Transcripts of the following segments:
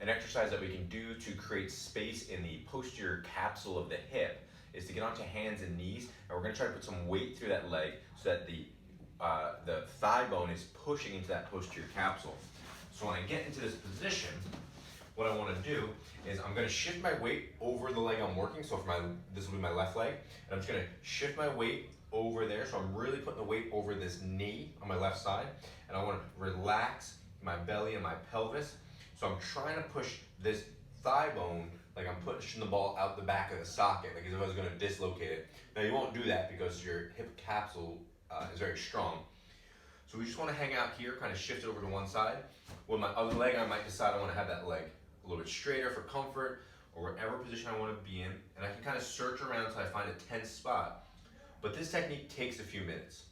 an exercise that we can do to create space in the posterior capsule of the hip is to get onto hands and knees, and we're going to try to put some weight through that leg so that the thigh bone is pushing into that posterior capsule. So when I get into this position, what I want to do is I'm going to shift my weight over the leg I'm working. So this will be my left leg, and I'm just going to shift my weight over there. So I'm really putting the weight over this knee on my left side, and I want to relax my belly and my pelvis. So I'm trying to push this thigh bone like I'm pushing the ball out the back of the socket, like as if I was going to dislocate it. Now you won't do that because your hip capsule is very strong. So we just want to hang out here, kind of shift it over to one side. With my other leg, I might decide I want to have that leg a little bit straighter for comfort, or whatever position I want to be in. And I can kind of search around until I find a tense spot. But this technique takes a few minutes.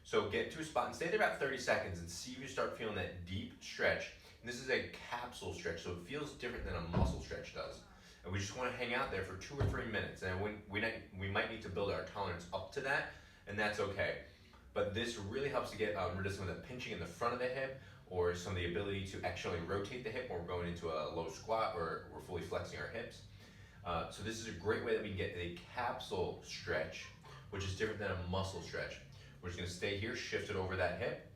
So get to a spot and stay there about 30 seconds and see if you start feeling that deep stretch. And this is a capsule stretch, so it feels different than a muscle stretch does. And we just want to hang out there for 2 or 3 minutes. And we might need to build our tolerance up to that, and that's okay. But this really helps to get rid of some of the pinching in the front of the hip, or some of the ability to actually rotate the hip when we're going into a low squat or we're fully flexing our hips. So this is a great way that we can get a capsule stretch, which is different than a muscle stretch. We're just going to stay here, shift it over that hip,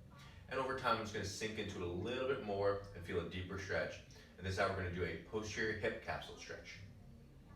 and over time I'm just going to sink into it a little bit more and feel a deeper stretch. And this is how we're going to do a posterior hip capsule stretch.